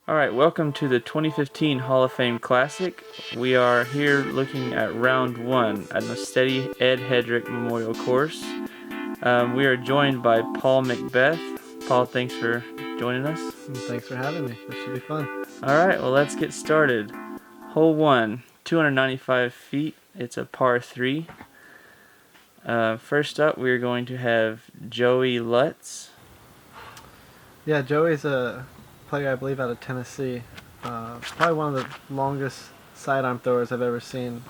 Alright, welcome to the 2015 Hall of Fame Classic. We are here looking at round one at the Steady Ed Headrick Memorial Course. We are joined by Paul McBeth. Paul, thanks for joining us. Thanks for having me. This should be fun. Alright, well let's get started. Hole 1, 295 feet. It's a par 3. First up, we're going to have Joey Lutz. Yeah, Joey's a player, I believe, out of Tennessee. Probably one of the longest sidearm throwers I've ever seen.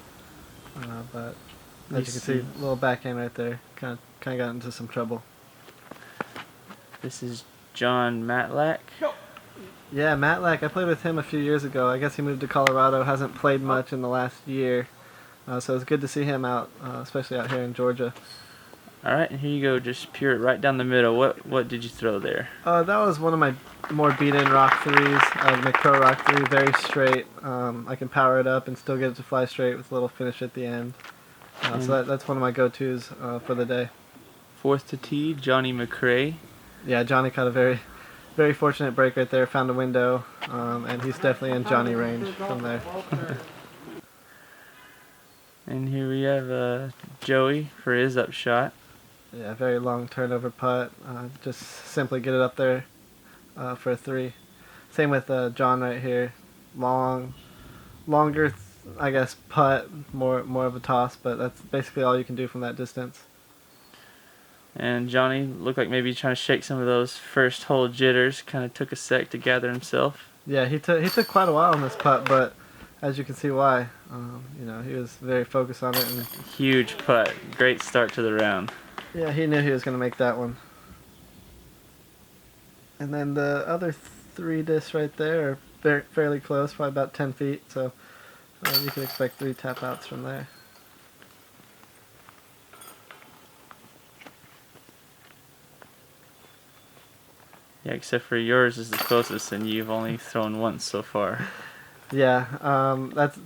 But as you can see, a little backhand right there. Kind of got into some trouble. This is John Matlack. Yeah, Matlack. I played with him a few years ago. I guess he moved to Colorado. Hasn't played much in the last year. So it's good to see him out, especially out here in Georgia. Alright, and here you go, just pure it right down the middle. What did you throw there? That was one of my more beat-in rock threes, McPro rock 3, very straight. I can power it up and still get it to fly straight with a little finish at the end. So that's one of my go-tos for the day. Fourth to tee, JohnE McCray. Yeah, Johnny caught a very, very fortunate break right there, found a window, and he's definitely in Johnny range from there. And here we have Joey for his upshot. Yeah, very long turnover putt. Just simply get it up there for a 3. Same with John right here. Longer, I guess, putt, more of a toss, but that's basically all you can do from that distance. And Johnny looked like maybe trying to shake some of those first hole jitters. Kind of took a sec to gather himself. Yeah, he took quite a while on this putt, but as you can see why. He was very focused on it. And huge putt. Great start to the round. Yeah, he knew he was going to make that one. And then the other 3 discs right there are fairly close, probably about 10 feet, so you can expect 3 tap outs from there. Yeah, except for yours is the closest, and you've only thrown once so far. Yeah,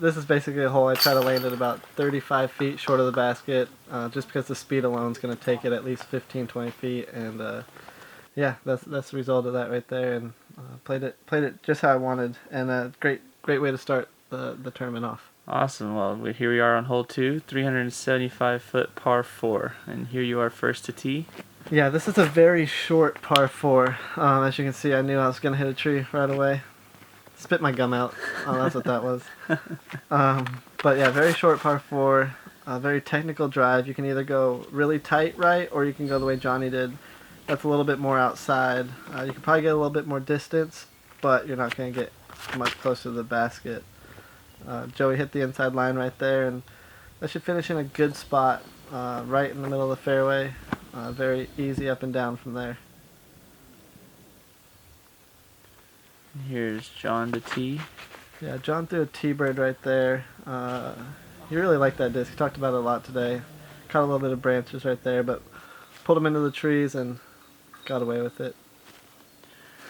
this is basically a hole I try to land at about 35 feet short of the basket, just because the speed alone is going to take it at least 15-20 feet, and yeah, that's the result of that right there, and played it just how I wanted, and a great way to start the tournament off. Awesome. Well, here we are on hole 2, 375-foot par 4, and here you are first to tee. Yeah, this is a very short par 4. As you can see, I knew I was going to hit a tree right away. Spit my gum out. Oh, that's what that was. But yeah, very short par 4. Very technical drive. You can either go really tight right, or you can go the way Johnny did. That's a little bit more outside. You can probably get a little bit more distance, but you're not going to get much closer to the basket. Joey hit the inside line right there, and that should finish in a good spot, right in the middle of the fairway. Very easy up and down from there. Here's John to tee. Yeah, John threw a T-bird right there. He really liked that disc. He talked about it a lot today. Caught a little bit of branches right there, but pulled him into the trees and got away with it.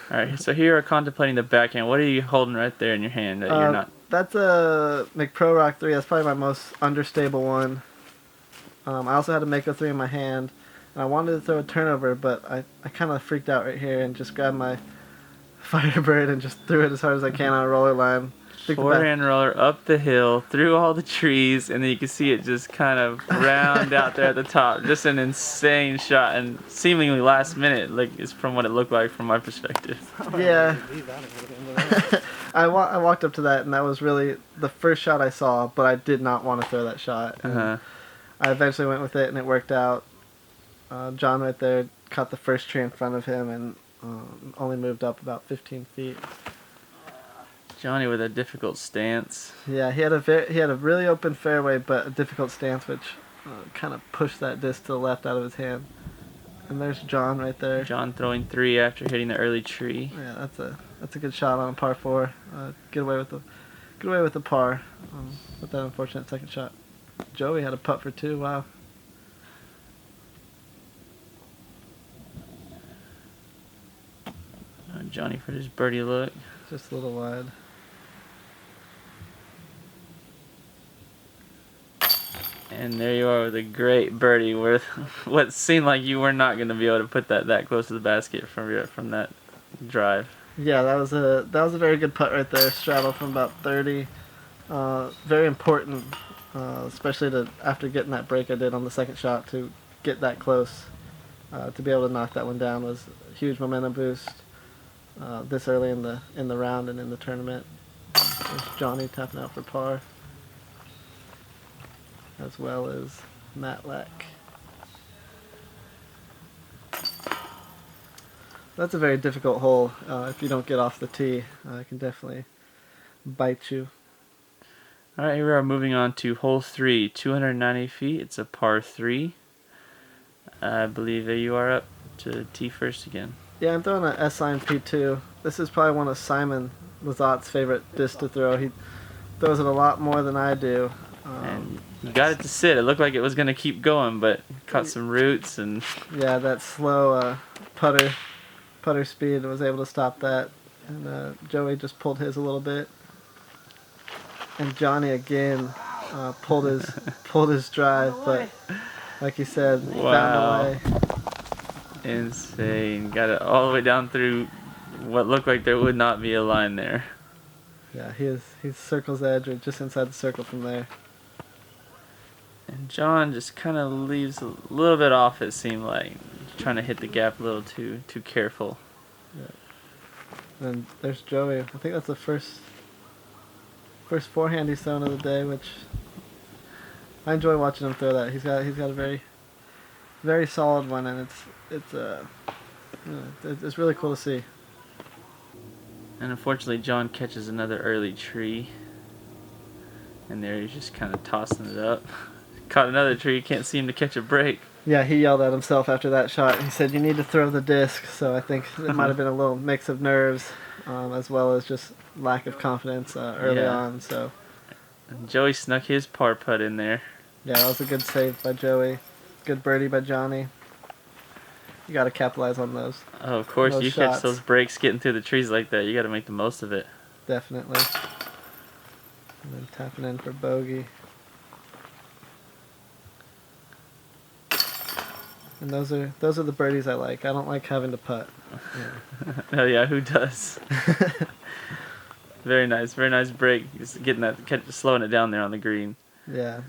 Alright, so here you are contemplating the backhand. What are you holding right there in your hand that you're not? That's a McPro Rock 3. That's probably my most understable one. I also had a Mako 3 in my hand. And I wanted to throw a turnover, but I kind of freaked out right here and just grabbed my Firebird and just threw it as hard as I can on a roller line. Forehand roller up the hill, through all the trees, and then you can see it just kind of round out there at the top. Just an insane shot, and seemingly last minute, like it's from what it looked like from my perspective. Yeah. I walked up to that, and that was really the first shot I saw, but I did not want to throw that shot. I eventually went with it, and it worked out. John right there caught the first tree in front of him, and only moved up about 15 feet. Johnny with a difficult stance. Yeah, he had a really open fairway, but a difficult stance, which kind of pushed that disc to the left out of his hand. And there's John right there. John throwing 3 after hitting the early tree. Yeah, that's a good shot on a par 4. Get away with the par with that unfortunate second shot. Joey had a putt for 2. Wow. Johnny for his birdie look. Just a little wide. And there you are with a great birdie with what seemed like you were not going to be able to put that close to the basket from that drive. Yeah, that was a very good putt right there. Straddled from about 30. Very important, especially after getting that break I did on the second shot to get that close. To be able to knock that one down was a huge momentum boost this early in the round and in the tournament. There's Johnny tapping out for par, as well as Matlack. That's a very difficult hole. If you don't get off the tee, it can definitely bite you. All right, here we are moving on to hole 3, 290 feet. It's a par 3. I believe that you are up to tee first again. Yeah, I'm throwing an S-line P2. This is probably one of Simon Lazat's favorite discs to throw. He throws it a lot more than I do. And you got it to sit. It looked like it was going to keep going, but caught some roots and... Yeah, that slow putter speed was able to stop that. And Joey just pulled his a little bit. And Johnny again pulled his drive, but like he said, found a way. Insane. Got it all the way down through what looked like there would not be a line there. Yeah, he's circle's edge or just inside the circle from there. And John just kind of leaves a little bit off, it seemed like. Trying to hit the gap a little too careful. Yeah. And there's Joey. I think that's the first forehand he's thrown of the day, which I enjoy watching him throw that. He's got a very, very solid one, and it's really cool to see. And unfortunately, John catches another early tree, and there he's just kind of tossing it up. Caught another tree, can't seem to catch a break. Yeah, he yelled at himself after that shot. He said, "You need to throw the disc." So I think it might have been a little mix of nerves, as well as just lack of confidence early on. So and Joey snuck his par putt in there. Yeah, that was a good save by Joey. Good birdie by Johnny. You got to capitalize on those. Oh, of course, you shots. catch those breaks getting through the trees like that. You got to make the most of it. Definitely. And then tapping in for bogey. And those are the birdies I like. I don't like having to putt. Yeah. Oh yeah, who does? Very nice break. Just getting that, slowing it down there on the green. Yeah,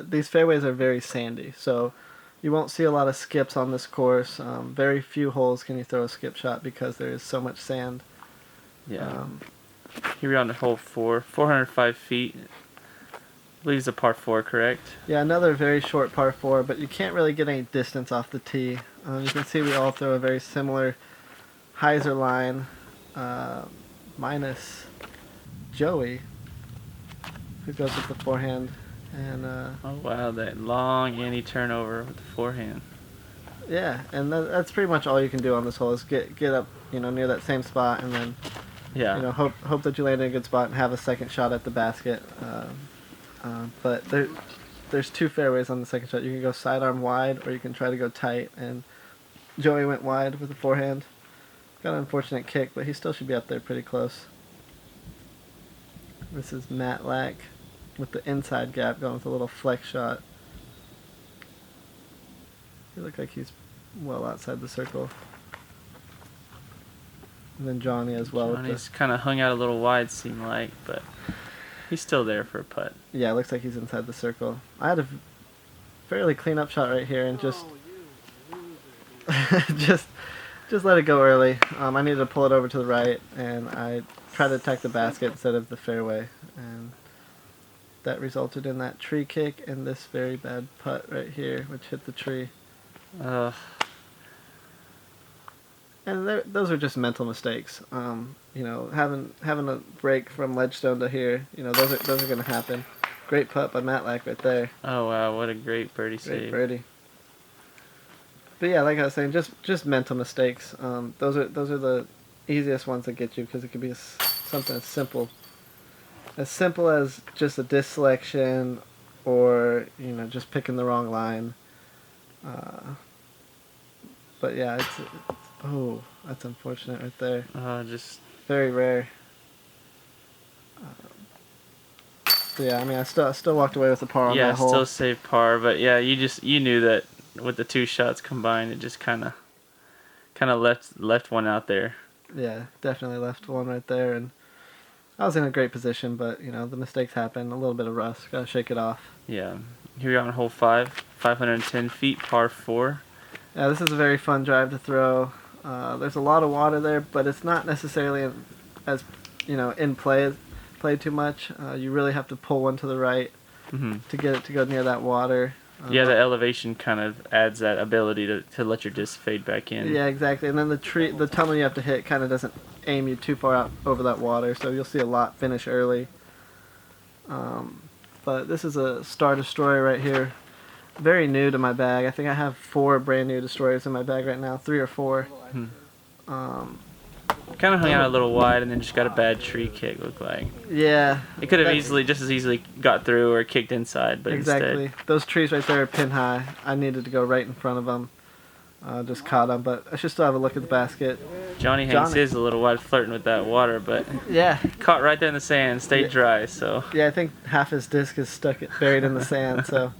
these fairways are very sandy, so you won't see a lot of skips on this course. Very few holes can you throw a skip shot because there is so much sand. Yeah. Here we're on hole 4, 405 feet. I believe it's a par 4, correct? Yeah, another very short par 4, but you can't really get any distance off the tee. You can see we all throw a very similar hyzer line, minus Joey, who goes with the forehand. And oh wow, that long anti turnover with the forehand. Yeah, and that's pretty much all you can do on this hole is get up, near that same spot, and then hope that you land in a good spot and have a second shot at the basket. But there's two fairways on the second shot. You can go sidearm wide, or you can try to go tight. And Joey went wide with the forehand. Got an unfortunate kick, but he still should be up there pretty close. This is Matlack with the inside gap going with a little flex shot. He looked like he's well outside the circle. And then Johnny as well. Johnny's kind of hung out a little wide, seemed like, but he's still there for a putt. Yeah, it looks like he's inside the circle. I had a fairly clean up shot right here and just just let it go early. I needed to pull it over to the right, and I tried to attack the basket instead of the fairway, and that resulted in that tree kick and this very bad putt right here, which hit the tree. And those are just mental mistakes. Having a break from ledgestone to here, those are going to happen. Great putt by Matlack right there. Oh wow, what a great birdie save. Great birdie. But yeah, like I was saying, just mental mistakes. Those are the easiest ones to get you, because it could be something as simple as just a disc selection, or just picking the wrong line. But yeah, oh, that's unfortunate right there. Just very rare. So yeah, I mean, I still walked away with the par on that hole. Yeah, still saved par, but yeah, you knew that with the two shots combined, it just kind of left one out there. Yeah, definitely left one right there, and I was in a great position, but the mistakes happen. A little bit of rust, gotta shake it off. Yeah. Here we are on hole 5, 510 feet, par 4. Yeah, this is a very fun drive to throw. There's a lot of water there, but it's not necessarily as in play too much. You really have to pull one to the right to get it to go near that water. Yeah, the elevation kind of adds that ability to let your disc fade back in. Yeah, exactly. And then the tunnel you have to hit kind of doesn't aim you too far out over that water, so you'll see a lot finish early. But this is a Star Destroyer right here. Very new to my bag. I think I have 4 brand new Destroyers in my bag right now, 3 or 4. Kind of hung out a little wide and then just got a bad tree kick, looked like. Yeah. It could have just as easily got through or kicked inside, but exactly. Instead. Those trees right there are pin high. I needed to go right in front of them. Just caught them, but I should still have a look at the basket. Johnny hangs his a little wide, flirting with that water, but yeah, caught right there in the sand, stayed dry. So yeah, I think half his disc is buried in the sand, so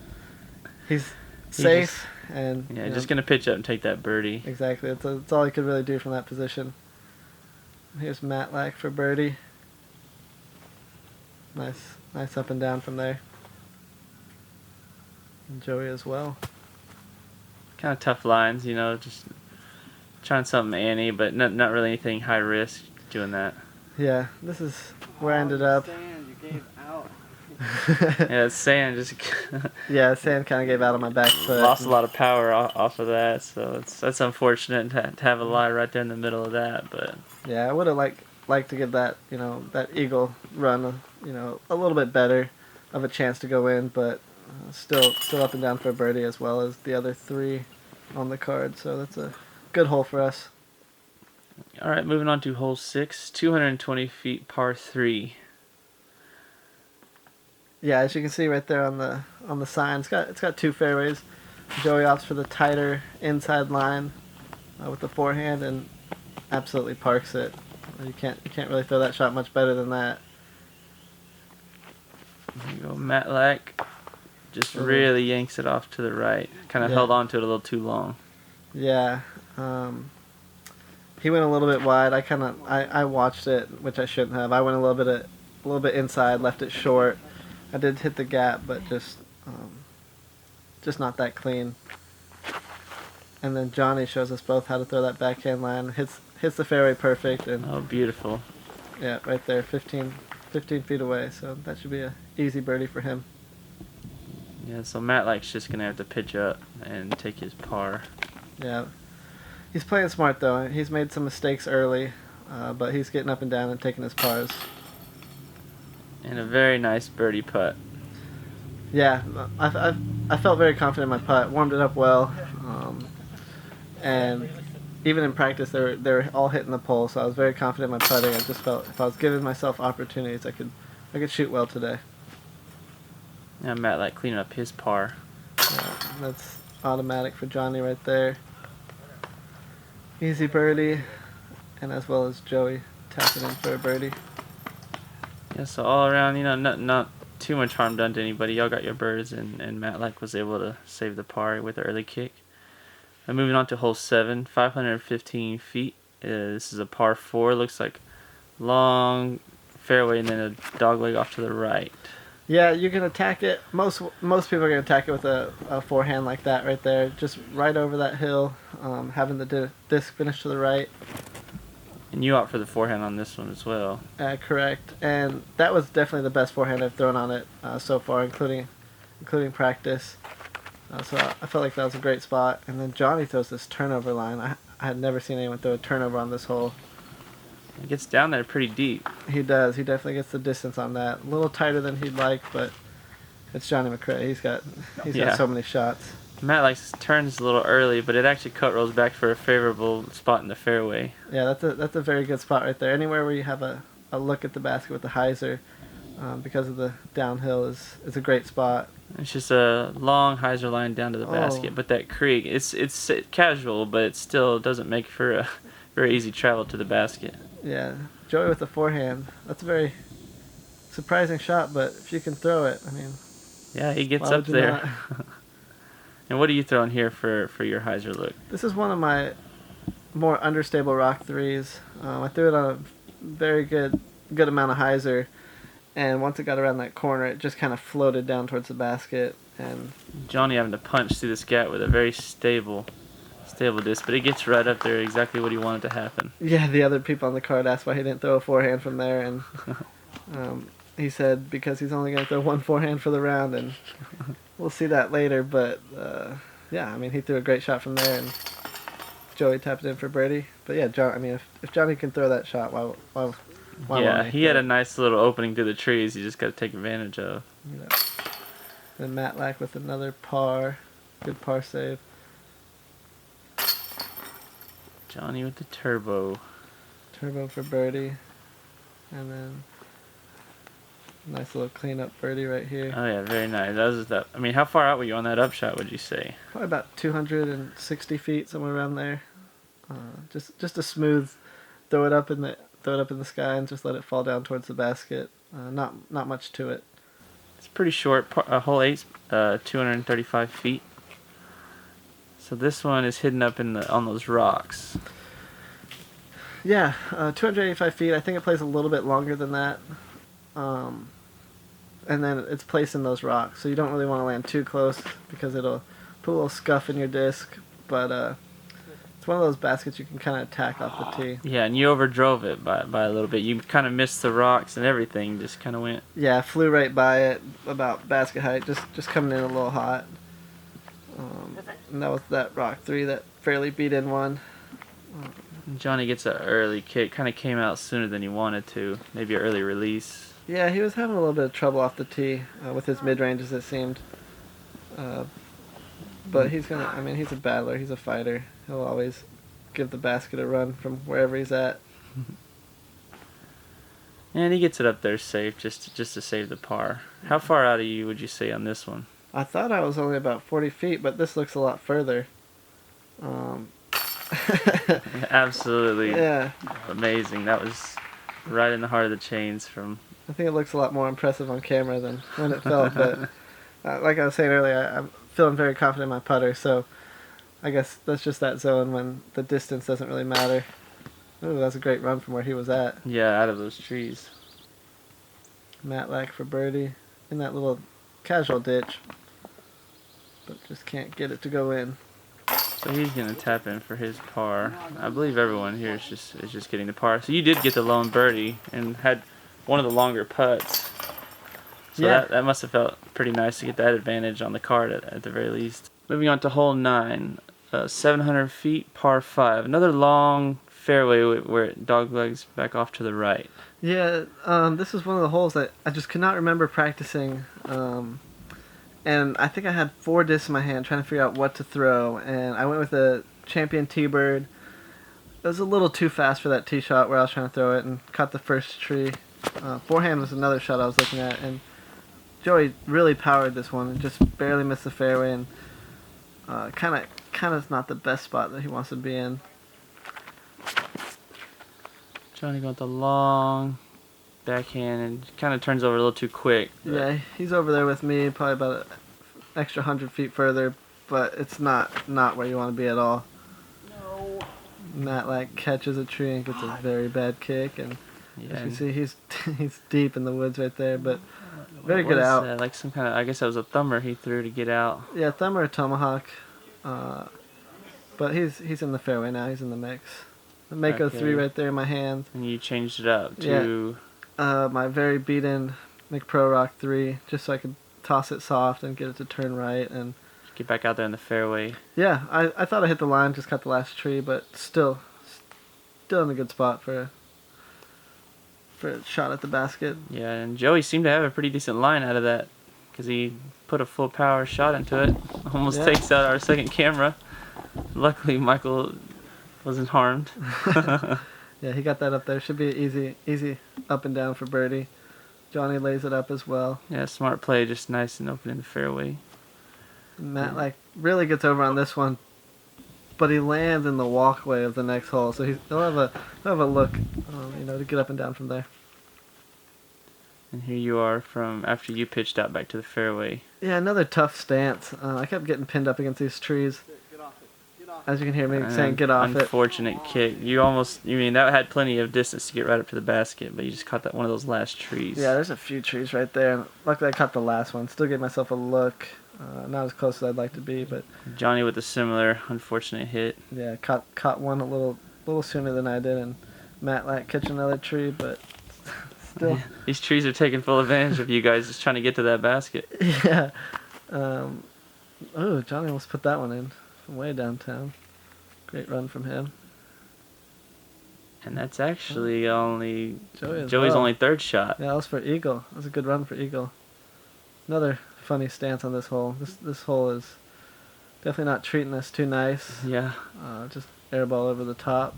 he's safe and just gonna pitch up and take that birdie. Exactly, that's all he could really do from that position. Here's Matlack for birdie. Nice up and down from there. And Joey as well. Kind of tough lines, just trying something Annie, but not really anything high risk doing that. Yeah, this is where I ended up. Sand you gave out. Yeah, sand just yeah, sand kind of gave out on my back foot. Lost a lot of power off of that, so that's unfortunate to have a lie right there in the middle of that. But yeah, I would have liked to give that that eagle run a little bit better of a chance to go in, but still up and down for a birdie as well as the other 3 on the card. So that's a good hole for us. All right, moving on to hole 6, 220 feet, par 3. Yeah, as you can see right there on the sign, it's got 2 fairways. Joey opts for the tighter inside line with the forehand and absolutely parks it. You can't really throw that shot much better than that. There you go, Matlack just really yanks it off to the right. Kind of held on to it a little too long. Yeah, he went a little bit wide. I watched it, which I shouldn't have. I went a little bit inside, left it short. I did hit the gap, but just not that clean. And then Johnny shows us both how to throw that backhand line. Hits the fairway perfect. And oh, beautiful. Yeah, right there, 15 feet away. So that should be a easy birdie for him. Yeah, so Matlack's just going to have to pitch up and take his par. Yeah. He's playing smart, though. He's made some mistakes early, but he's getting up and down and taking his pars. And a very nice birdie putt. Yeah, I felt very confident in my putt. Warmed it up well. And even in practice, they were all hitting the pole, so I was very confident in my putting. I just felt if I was giving myself opportunities, I could shoot well today. Yeah, Matlack cleaning up his par. Yeah, that's automatic for Johnny right there. Easy birdie, and as well as Joey tapping in for a birdie. Yeah, so all around, not too much harm done to anybody. Y'all got your birds, and Matlack was able to save the par with an early kick. And moving on to hole 7, 515 feet. This is a par 4. Looks like long fairway and then a dog leg off to the right. Yeah, you can attack it. Most people are going to attack it with a forehand like that right there. Just right over that hill, having the disc finish to the right. And you opt for the forehand on this one as well. Correct. And that was definitely the best forehand I've thrown on it so far, including practice. So I felt like that was a great spot. And then Johnny throws this turnover line. I had never seen anyone throw a turnover on this hole. It gets down there pretty deep. He does. He definitely gets the distance on that. A little tighter than he'd like, but it's JohnE McCray. He's got so many shots. Matlack turns a little early, but it actually cut rolls back for a favorable spot in the fairway. Yeah, that's a very good spot right there. Anywhere where you have a look at the basket with the hyzer, because of the downhill, is a great spot. It's just a long hyzer line down to the basket, but that creek, it's casual, but it still doesn't make for a very easy travel to the basket. Yeah, Joey with the forehand. That's a very surprising shot, but if you can throw it, I mean. Yeah, he gets up there. And what are you throwing here for your hyzer look? This is one of my more understable rock threes. I threw it on a very good amount of hyzer, and once it got around that corner, it just kind of floated down towards the basket. And Johnny having to punch through this gap with a very stable disc, but it gets right up there exactly what he wanted to happen. Yeah, the other people on the card asked why he didn't throw a forehand from there, and he said because he's only going to throw one forehand for the round, and we'll see that later. But yeah, I mean, he threw a great shot from there, and Joey tapped it in for birdie. But yeah, John. I mean, if Johnny can throw that shot, why yeah, he had a nice little opening through the trees. You just got to take advantage of. Yeah. And Matlack with another par, good par save. Johnny with the turbo. Turbo for birdie, and then nice little cleanup birdie right here. Oh yeah, very nice. That. I mean, how far out were you on that upshot? Would you say? Probably about 260 feet, somewhere around there. Just a smooth, throw it up in the sky and just let it fall down towards the basket. Not much to it. It's pretty short. Hole 8's 235 feet. So this one is hidden up on those rocks. Yeah, 285 feet. I think it plays a little bit longer than that. And then it's placed in those rocks, so you don't really want to land too close because it'll put a little scuff in your disc. But it's one of those baskets you can kind of attack off the tee. Yeah, and you overdrove it by a little bit. You kind of missed the rocks and everything. Just kind of went. Yeah, flew right by it, about basket height, just coming in a little hot. And that was that rock 3 that fairly beat in one. Johnny gets an early kick. Kind of came out sooner than he wanted to. Maybe an early release. Yeah, he was having a little bit of trouble off the tee with his mid-range, as it seemed. But he's a battler. He's a fighter. He'll always give the basket a run from wherever he's at. And he gets it up there safe, just to save the par. How far out of you would you say on this one? I thought I was only about 40 feet, but this looks a lot further. Absolutely. Yeah. Amazing. That was right in the heart of the chains from... I think it looks a lot more impressive on camera than when it felt, but like I was saying earlier, I'm feeling very confident in my putter, so I guess that's just that zone when the distance doesn't really matter. Ooh, that's a great run from where he was at. Yeah, out of those trees. Matlack for birdie in that little casual ditch, but just can't get it to go in. So he's gonna tap in for his par. I believe everyone here is just getting the par. So you did get the lone birdie and had one of the longer putts. So yeah, that must have felt pretty nice to get that advantage on the card at the very least. Moving on to hole 9, 700 feet, par 5. Another long fairway where it doglegs back off to the right. Yeah, this is one of the holes that I just could not remember practicing. And I think I had 4 discs in my hand trying to figure out what to throw. And I went with a Champion T-Bird. It was a little too fast for that tee shot where I was trying to throw it and caught the first tree. Forehand was another shot I was looking at. And Joey really powered this one and just barely missed the fairway. And kind of not the best spot that he wants to be in. Johnny got the long backhand and kind of turns over a little too quick. Yeah, he's over there with me, probably about an extra 100 feet further, but it's not where you want to be at all. No. Matlack catches a tree and gets a very bad kick, and Yeah, as you see, he's deep in the woods right there, but very what good was out. that? Like some kind of, I guess that was a thumber he threw to get out. Yeah, thumb or a tomahawk, but he's in the fairway now. He's in the mix. The Mako Okay. 3 right there in my hand. And you changed it up to... My very beaten McPro Rock 3, just so I could toss it soft and get it to turn right. And get back out there in the fairway. yeah, I thought I hit the line, just cut the last tree, but still in a good spot for a shot at the basket. Yeah, and Joey seemed to have a pretty decent line out of that because he put a full power shot into it. Almost takes out our second camera. Luckily, Michael wasn't harmed. Yeah, he got that up there. Should be easy up and down for birdie. Johnny lays it up as well. Yeah, smart play, just nice and open in the fairway. Matlack really gets over on this one, but he lands in the walkway of the next hole, so he'll have a look, to get up and down from there. And here you are from after you pitched out back to the fairway. Yeah, another tough stance. I kept getting pinned up against these trees. Get off it. Get off as you can hear me saying, get off it. Unfortunate kick. You mean, that had plenty of distance to get right up to the basket, but you just caught that one of those last trees. Yeah, there's a few trees right there. And luckily, I caught the last one. Still gave myself a look. Not as close as I'd like to be, but Johnny with a similar unfortunate hit. yeah, caught one a little sooner than I did, and Matlack catching another tree, but still. Yeah, these trees are taking full advantage of you guys just trying to get to that basket. Yeah. Oh, Johnny almost put that one in from way downtown. Great run from him. And that's actually only Joey's only third shot. Yeah, that was for Eagle. That was a good run for Eagle. Another funny stance on this hole. This hole is definitely not treating us too nice. Yeah. Just airball over the top.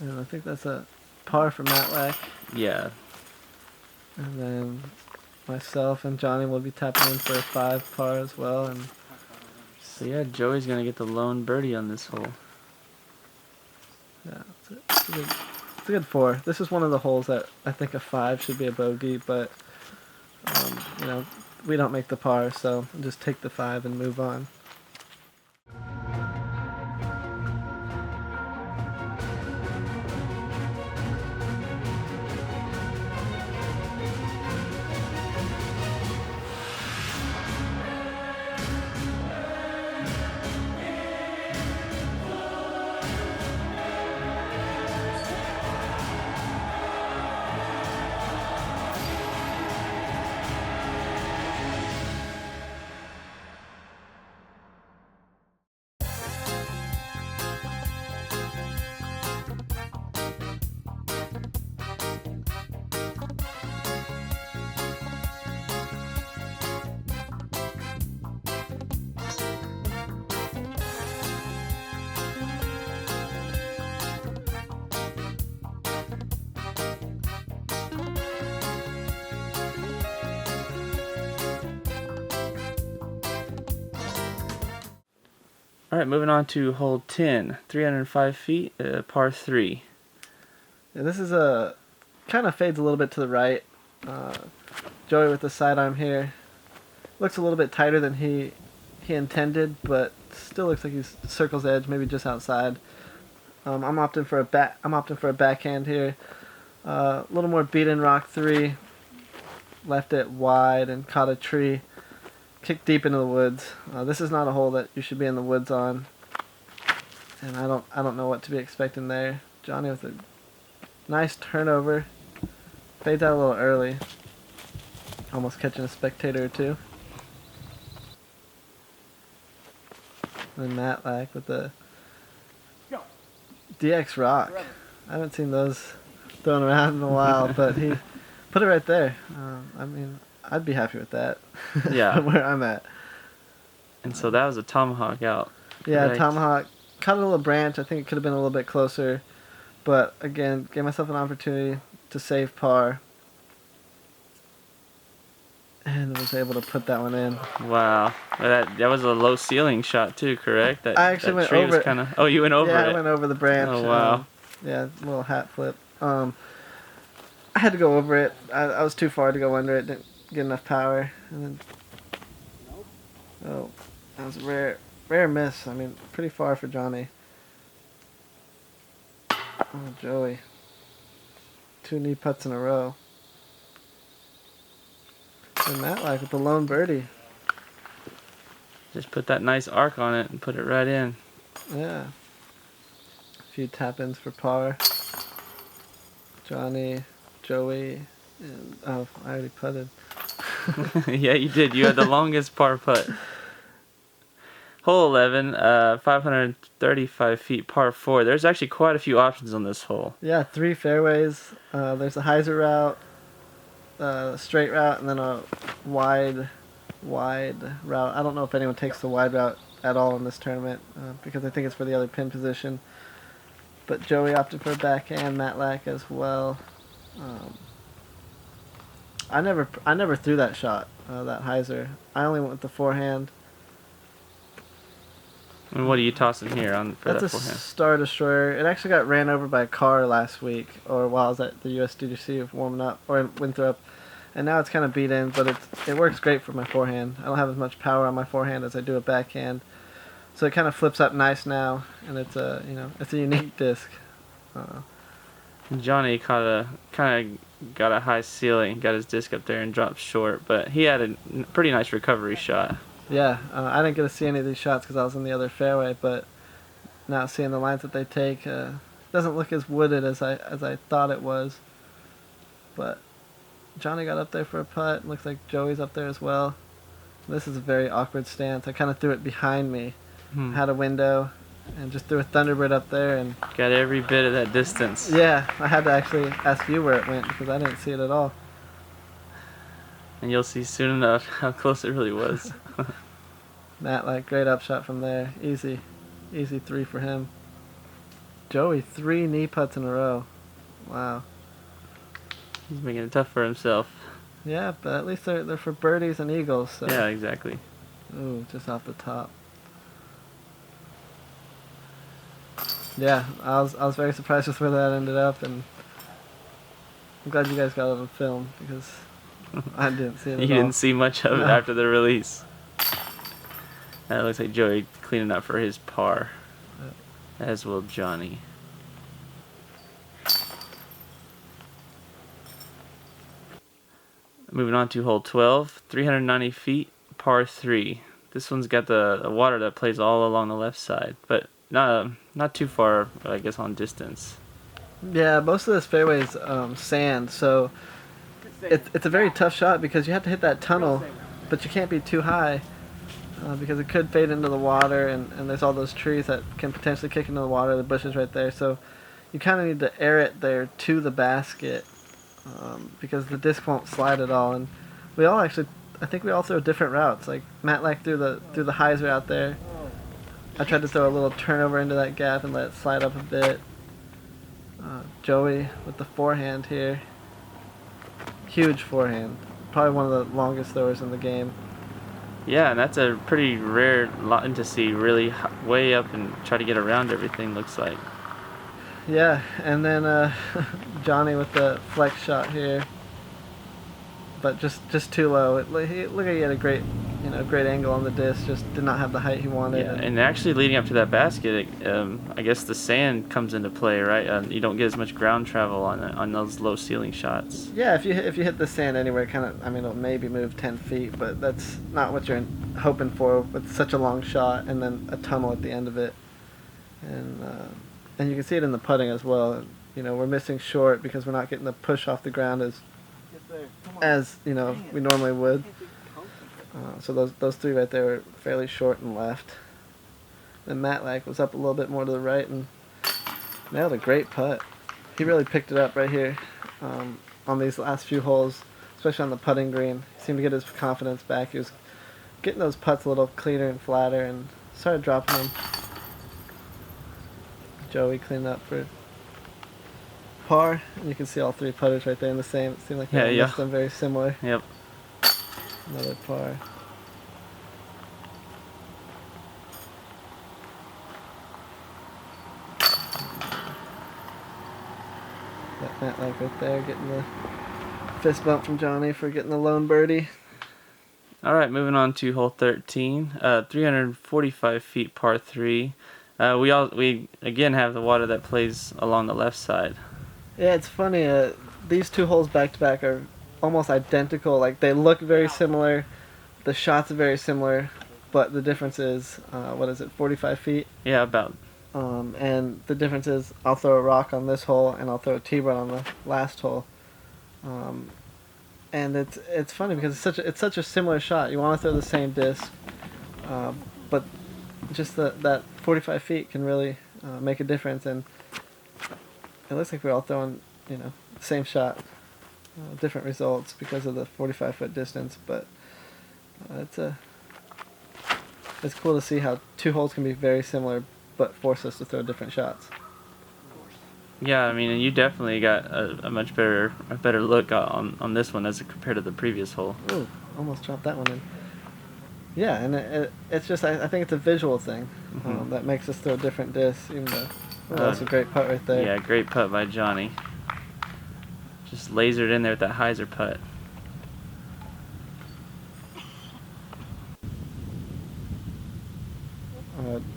And I think that's a par for Matlack. Yeah. And then myself and Johnny will be tapping in for a 5 par as well. And so yeah, Joey's gonna get the lone birdie on this hole. yeah, it's a good 4. This is one of the holes that I think a 5 should be a bogey, but you know, we don't make the par, so we'll just take the 5 and move on. All right, moving on to hole 10, 305 feet, par 3. Yeah, this is a kind of fades a little bit to the right. Joey with the sidearm here looks a little bit tighter than he intended, but still looks like he's circle's edge, maybe just outside. I'm opting for a backhand here. A little more beat-in rock 3. Left it wide and caught a tree. Kicked deep into the woods. This is not a hole that you should be in the woods on, and I don't know what to be expecting there. Johnny with a nice turnover. Fades out a little early. Almost catching a spectator or two. And Matlack with the DX rock. I haven't seen those thrown around in a while, but he put it right there. I mean, I'd be happy with that. Yeah. Where I'm at. And so that was a tomahawk out. Yeah, Correct. tomahawk. Caught a little branch. I think it could have been a little bit closer. But again, gave myself an opportunity to save par. And was able to put that one in. Wow. That was a low ceiling shot too, correct? I actually went tree over was it. Kinda, oh, you went over it? Yeah, I went over the branch. Oh, wow. Yeah, a little hat flip. I had to go over it. I was too far to go under it. Didn't get enough power. And then, oh, that was a rare miss. I mean, pretty far for Johnny. Oh, Joey. 2 knee putts in a row. And Matlack with the lone birdie. Just put that nice arc on it and put it right in. Yeah. A few tap-ins for par. Johnny, Joey, and oh, I already putted. Yeah, you did. You had the longest par putt. Hole 11, 535 feet, par 4. There's actually quite a few options on this hole. Yeah, 3 fairways. There's a hyzer route, a straight route, and then a wide route. I don't know if anyone takes the wide route at all in this tournament because I think it's for the other pin position. But Joey opted for a backhand, Matlack as well. I never threw that shot, that hyzer. I only went with the forehand. And what are you tossing here for That's that a forehand? Star Destroyer. It actually got ran over by a car last week, or while I was at the USDGC warming up, or in Winthrop. And now it's kind of beat in, but it works great for my forehand. I don't have as much power on my forehand as I do a backhand. So it kind of flips up nice now, and it's a it's a unique disc. Johnny kind of got a high ceiling, got his disc up there and dropped short, but he had a pretty nice recovery shot. Yeah, I didn't get to see any of these shots because I was in the other fairway, but now seeing the lines that they take, doesn't look as wooded as I thought it was. But Johnny got up there for a putt. Looks like Joey's up there as well. This is a very awkward stance. I kind of threw it behind me. Had a window, and just threw a Thunderbird up there and got every bit of that distance. Yeah, I had to actually ask you where it went because I didn't see it at all. And you'll see soon enough how close it really was. Matlack, great upshot from there. Easy 3 for him. Joey, 3 knee putts in a row. Wow. He's making it tough for himself. Yeah, but at least they're for birdies and eagles. So. Yeah, exactly. Ooh, just off the top. Yeah, I was very surprised with where that ended up, and I'm glad you guys got it on film because I didn't see it at all. You didn't see much of it after the release. And it looks like Joey cleaning up for his par, as will Johnny. Moving on to hole 12, 390 feet, par 3. This one's got the water that plays all along the left side, but not too far, I guess, on distance. Yeah, most of this fairway is sand, so it's a very tough shot because you have to hit that tunnel, but you can't be too high because it could fade into the water, and there's all those trees that can potentially kick into the water, the bushes right there, so you kind of need to air it there to the basket because the disc won't slide at all. And I think we all throw different routes. Like Matlack threw the hyzer out there. I tried to throw a little turnover into that gap and let it slide up a bit. Joey with the forehand here. Huge forehand. Probably one of the longest throwers in the game. Yeah, and that's a pretty rare line to see really way up and try to get around everything, looks like. Yeah, and then Johnny with the flex shot here. But just too low. Look like he had a great angle on the disc. Just did not have the height he wanted. Yeah, and actually leading up to that basket, I guess the sand comes into play, right? You don't get as much ground travel on those low ceiling shots. Yeah, if you hit the sand anywhere, it'll maybe move 10 feet, but that's not what you're hoping for with such a long shot and then a tunnel at the end of it. And you can see it in the putting as well. We're missing short because we're not getting the push off the ground as we normally would. So those 3 right there were fairly short and left. Then Matlack was up a little bit more to the right and nailed a great putt. He really picked it up right here on these last few holes, especially on the putting green. He seemed to get his confidence back. He was getting those putts a little cleaner and flatter and started dropping them. Joey cleaned up for par, and you can see all 3 putters right there in the same. It seemed like they missed them very similar. Yep. Another par. That Matlack right there getting the fist bump from Johnny for getting the lone birdie. All right, moving on to hole 13, 345 feet, par 3. We again have the water that plays along the left side. Yeah, it's funny. These 2 holes back to back are almost identical. Like they look very similar. The shots are very similar, but the difference is 45 feet? Yeah, about. And the difference is I'll throw a rock on this hole and I'll throw a T-rod on the last hole. And it's funny because it's such a similar shot. You want to throw the same disc, but just that 45 feet can really make a difference. And it looks like we're all throwing the same shot, different results because of the 45-foot distance. But it's cool to see how 2 holes can be very similar but force us to throw different shots. Yeah, I mean, and you definitely got a much better look on this one as compared to the previous hole. Ooh, almost dropped that one in. Yeah, and it's just I think it's a visual thing that makes us throw different discs. Even though that's a great putt right there. Yeah, great putt by Johnny. Just lasered in there with that hyzer putt.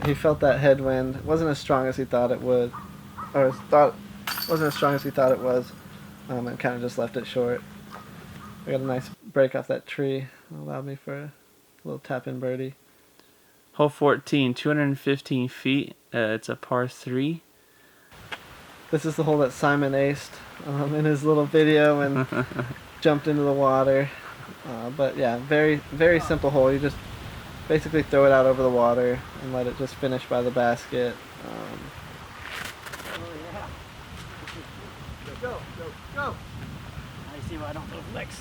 he felt that headwind. It wasn't as strong as he thought it would, wasn't as strong as he thought it was, and kind of just left it short. I got a nice break off that tree. It allowed me for a little tap-in birdie. Hole 14, 215 feet. It's a par 3. This is the hole that Simon aced in his little video and jumped into the water. But yeah, very, very simple hole. You just basically throw it out over the water and let it just finish by the basket. Go. I see why I don't throw flicks.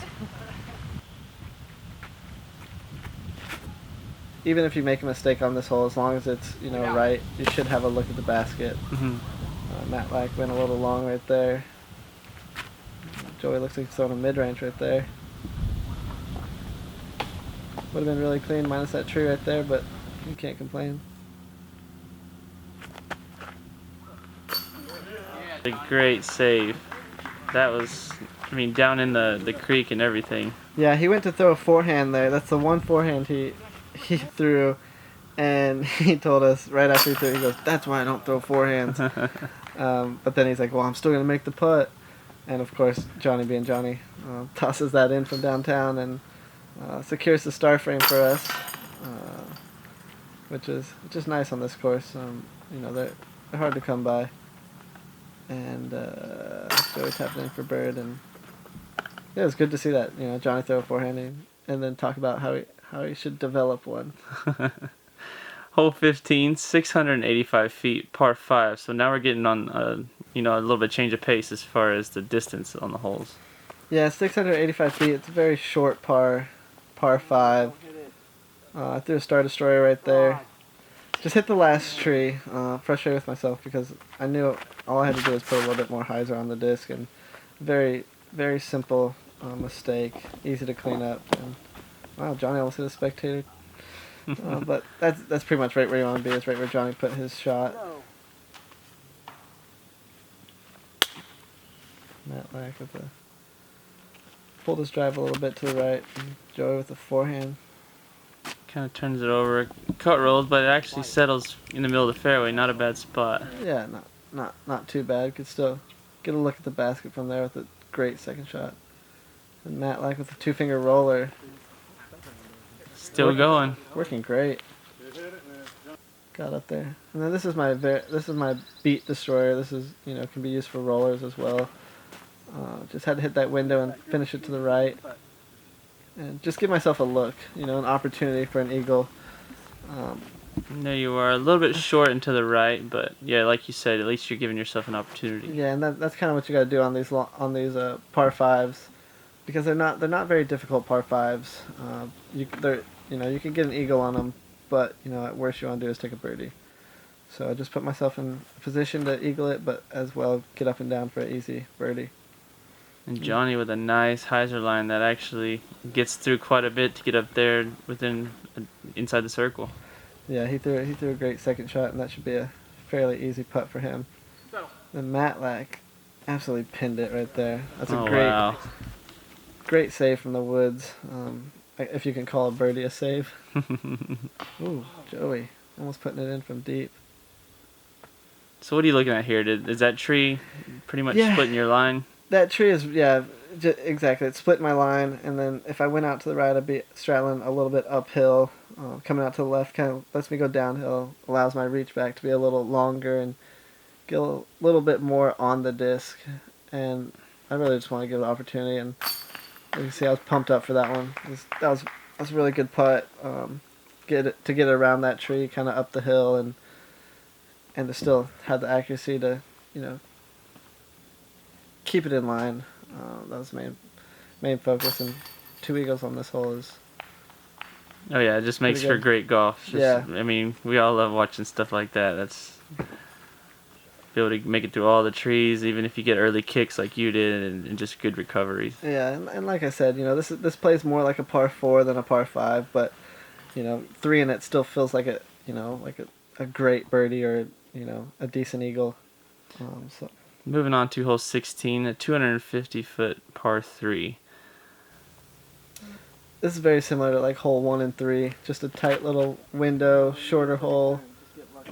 Even if you make a mistake on this hole, as long as it's right, you should have a look at the basket. Matlack went a little long right there. Joey looks like he's throwing a mid-range right there. Would have been really clean minus that tree right there, but you can't complain. A great save. That was, I mean, down in the creek and everything. Yeah, he went to throw a forehand there. That's the one forehand he threw, and he told us right after he threw it, he goes, "That's why I don't throw forehands." But then he's like, "Well, I'm still gonna make the putt," and of course, Johnny being Johnny, tosses that in from downtown and secures the star frame for us, which is nice on this course. They're hard to come by. And Joey tapped in for bird, and yeah, it was good to see that Johnny throw a forehand and then talk about how he should develop one. Hole 15, 685 feet, par 5. So now we're getting on a little bit change of pace as far as the distance on the holes. Yeah, 685 feet. It's a very short par 5. I threw a Star Destroyer right there. Just hit the last tree. Frustrated with myself because I knew all I had to do was put a little bit more hyzer on the disc, and very, very simple mistake, easy to clean up. And wow, Johnny almost hit a spectator. But that's pretty much right where you want to be. It's right where Johnny put his shot. Matlack with the pulled his drive a little bit to the right. And Joey with the forehand. Kind of turns it over, cut rolls, but it actually settles in the middle of the fairway. Not a bad spot. Yeah, not too bad. Could still get a look at the basket from there with a great second shot. And Matlack with the 2-finger roller. Still going. Working great. Got up there. And then this is my beat destroyer. This is can be used for rollers as well. Just had to hit that window and finish it to the right. And just give myself a look, an opportunity for an eagle. There you are, a little bit short and to the right, but yeah, like you said, at least you're giving yourself an opportunity. Yeah, and that's kind of what you got to do on these par 5s, because they're not very difficult par 5s. You can get an eagle on them, but at worst you want to do is take a birdie. So I just put myself in a position to eagle it, but as well get up and down for an easy birdie. And Johnny with a nice hyzer line that actually gets through quite a bit to get up there inside the circle. Yeah, he threw a great second shot, and that should be a fairly easy putt for him. And Matlack absolutely pinned it right there. That's a great save from the woods. If you can call a birdie a save. Ooh, Joey almost putting it in from deep. So what are you looking at here? Is that tree pretty much splitting your line? That tree is, exactly. It split my line, and then if I went out to the right, I'd be straddling a little bit uphill. Coming out to the left kind of lets me go downhill, allows my reach back to be a little longer and get a little bit more on the disc. And I really just want to give it an opportunity, and you can see I was pumped up for that one. That was a really good putt. Get it around that tree, kind of up the hill, and to still have the accuracy to, keep it in line. That was main focus, and 2 eagles on this hole is. Oh yeah, it just makes for great golf. I mean, we all love watching stuff like that. That's be able to make it through all the trees, even if you get early kicks like you did, and just good recoveries. Yeah, and like I said, this plays more like a par 4 than a par 5, but 3 in it still feels like a great birdie or a decent eagle. So. Moving on to hole 16, a 250-foot par 3. This is very similar to like hole 1 and 3, just a tight little window, shorter hole,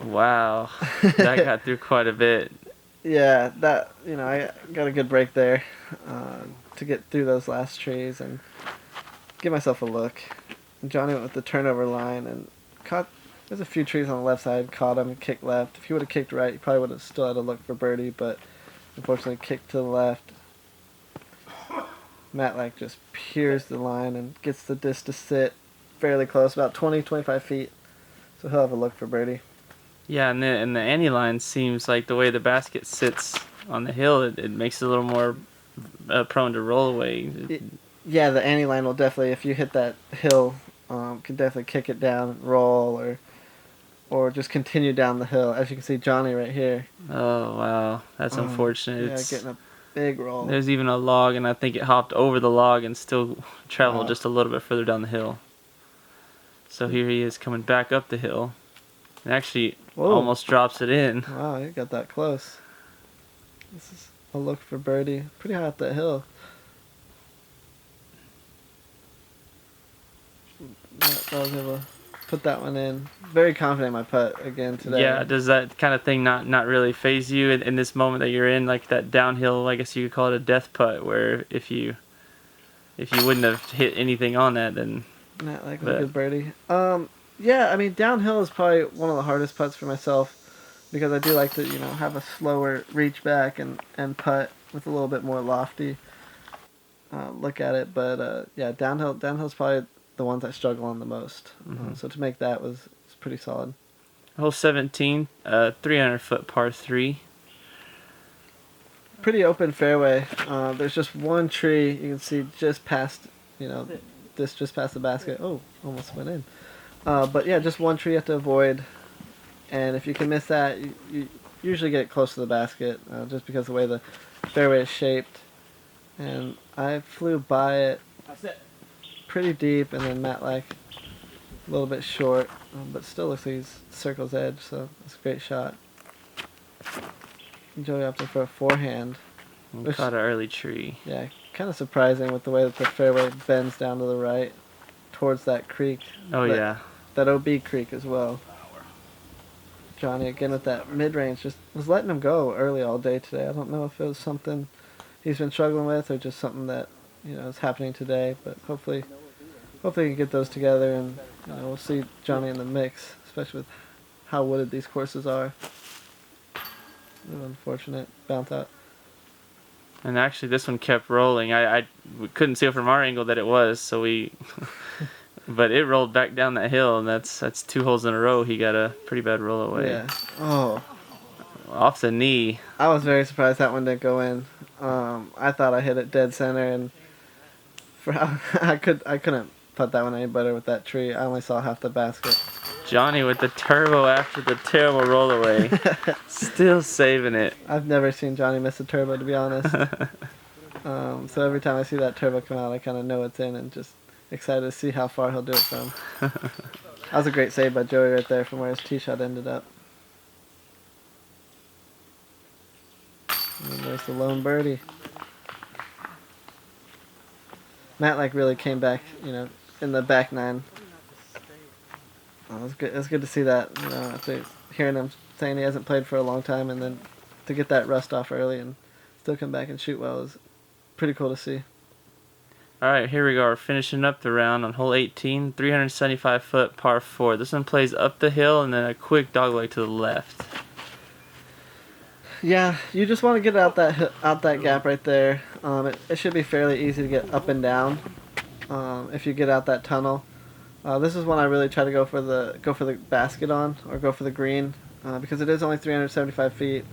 Wow, that got through quite a bit. Yeah, that, I got a good break there to get through those last trees and give myself a look. And Johnny went with the turnover line and caught. There's a few trees on the left side, caught him, kicked left. If he would have kicked right, he probably would have still had to look for birdie, but unfortunately kicked to the left. Matlack just peers the line and gets the disc to sit fairly close, about 20-25 feet. So he'll have a look for birdie. Yeah, and the ante line seems like the way the basket sits on the hill, it makes it a little more prone to roll away. Yeah, the ante line will definitely, if you hit that hill, can definitely kick it down and roll, or just continue down the hill. As you can see, Johnny right here. Oh wow, that's unfortunate. Yeah, getting a big roll. There's even a log, and I think it hopped over the log and still traveled just a little bit further down the hill. So here he is coming back up the hill, and actually almost drops it in. Wow, you got that close. This is a look for birdie. Pretty high up that hill. I was able to put that one in. Very confident in my putt again today. Yeah, does that kind of thing not really faze you in this moment that you're in, like that downhill? I guess you could call it a death putt, where if you wouldn't have hit anything on that, then Not like a good birdie. Yeah, I mean downhill is probably one of the hardest putts for myself because I do like to have a slower reach back and putt with a little bit more lofty look at it. But yeah, downhill's probably the ones I struggle on the most. So to make that was pretty solid. Hole 17, 300-foot par 3. Pretty open fairway. There's just one tree you can see just past, just past the basket. Oh, almost went in. But yeah, just one tree you have to avoid. And if you can miss that, you usually get close to the basket just because of the way the fairway is shaped. And I flew by it pretty deep, and then Matlack a little bit short, but still looks like he's circle's edge, so that's a great shot. Joey opted for a forehand. Caught an early tree. Yeah, kind of surprising with the way that the fairway bends down to the right towards that creek. Oh, yeah. That OB creek as well. Johnny again with that mid-range, just was letting him go early all day today. I don't know if it was something he's been struggling with or just something that is happening today, but hopefully we can get those together, and we'll see Johnny in the mix, especially with how wooded these courses are. Unfortunate bounce out. And actually, this one kept rolling. We couldn't see it from our angle that it was, so but it rolled back down that hill, and that's 2 holes in a row. He got a pretty bad roll away. Yeah. Oh. Off the knee. I was very surprised that one didn't go in. I thought I hit it dead center, and I couldn't putt that one any better with that tree. I only saw half the basket. Johnny with the turbo after the terrible roll away. Still saving it. I've never seen Johnny miss a turbo, to be honest. So every time I see that turbo come out, I kind of know it's in and just excited to see how far he'll do it from. That was a great save by Joey right there from where his tee shot ended up. And there's the lone birdie. Matlack really came back, in the back nine. It was good. It was good to see that. After hearing him saying he hasn't played for a long time, and then to get that rust off early and still come back and shoot well is pretty cool to see. All right, here we go. We're finishing up the round on hole 18, 375-foot par 4. This one plays up the hill and then a quick dogleg to the left. Yeah, you just want to get out that gap right there. It should be fairly easy to get up and down if you get out that tunnel. This is one I really try to go for the basket on, or go for the green, because it is only 375 feet.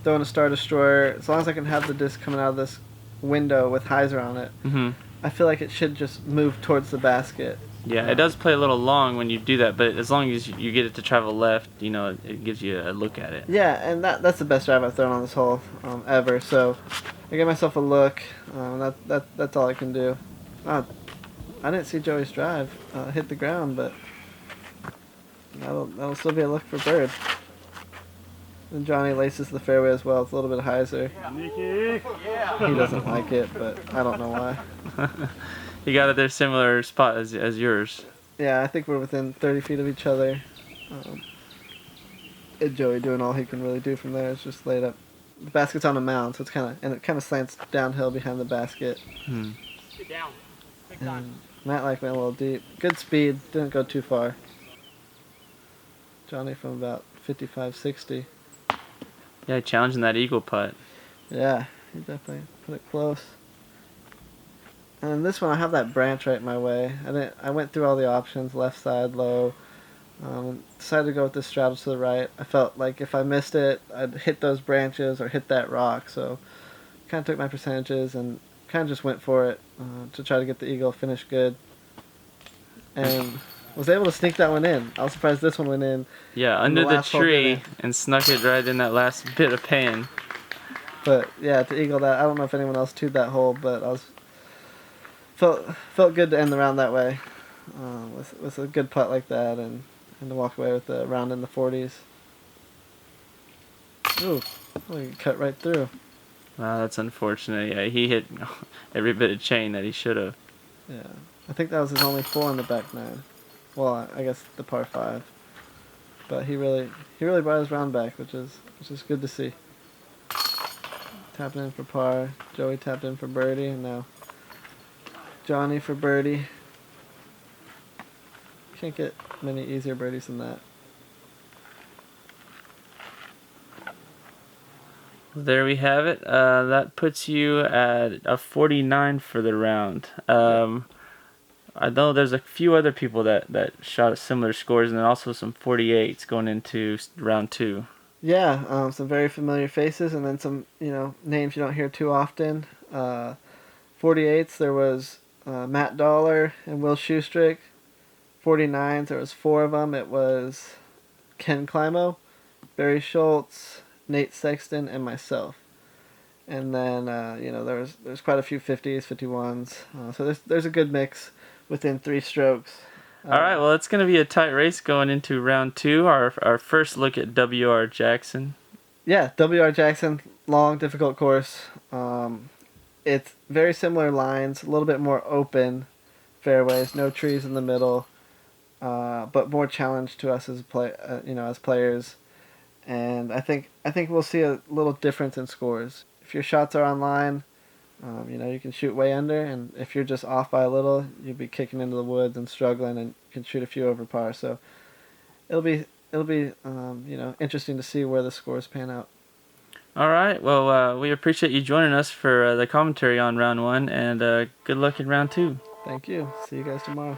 Throwing a Star Destroyer, as long as I can have the disc coming out of this window with hyzer on it, I feel like it should just move towards the basket. Yeah, it does play a little long when you do that, but as long as you get it to travel left, it gives you a look at it. Yeah, and that's the best drive I've thrown on this hole ever. So I gave myself a look. That's all I can do. I didn't see Joey's drive hit the ground, but that'll still be a look for bird. And Johnny laces the fairway as well. It's a little bit hyzer. He doesn't like it, but I don't know why. You got it there, similar spot as yours. Yeah, I think we're within 30 feet of each other. Joey doing all he can really do from there is just lay it up. The basket's on a mound, so it kind of slants downhill behind the basket. Get down. Big time. And Matlack went a little deep. Good speed, didn't go too far. Johnny from about 55, 60. Yeah, challenging that eagle putt. Yeah, he definitely put it close. And this one, I have that branch right in my way. I went through all the options, left side, low. Decided to go with the straddle to the right. I felt like if I missed it, I'd hit those branches or hit that rock. So kind of took my percentages and kind of just went for it to try to get the eagle, finish good. And was able to sneak that one in. I was surprised this one went in. Yeah, under the tree and snuck it right in that last bit of pan. But yeah, to eagle that, I don't know if anyone else two'd that hole, but felt good to end the round that way. With a good putt like that and to walk away with the round in the 40s. Ooh, he cut right through. Wow, that's unfortunate. Yeah, he hit every bit of chain that he should have. Yeah, I think that was his only 4 on the back 9. Well, I guess the par 5. But he really brought his round back, which is good to see. Tapping in for par. Joey tapped in for birdie, and now Johnny for birdie. Can't get many easier birdies than that. There we have it. That puts you at a 49 for the round. I know there's a few other people that shot similar scores, and then also some 48s going into round 2. Yeah, some very familiar faces, and then some names you don't hear too often. 48s, there was Matt Dollar and Will Shoestrick. 49s, there was 4 of them. It was Ken Climo, Barry Schultz, Nate Sexton, and myself. And then there's quite a few 50s, 51s. So there's a good mix within 3 strokes. All right, well, it's going to be a tight race going into round 2. Our first look at W.R. Jackson. Yeah, W.R. Jackson, long, difficult course. It's very similar lines, a little bit more open fairways, no trees in the middle, but more challenge to us as as players. And I think we'll see a little difference in scores. If your shots are on line, you can shoot way under, and if you're just off by a little, you'll be kicking into the woods and struggling, and you can shoot a few over par. So it'll be interesting to see where the scores pan out. All right. Well, we appreciate you joining us for the commentary on round 1, and good luck in round 2. Thank you. See you guys tomorrow.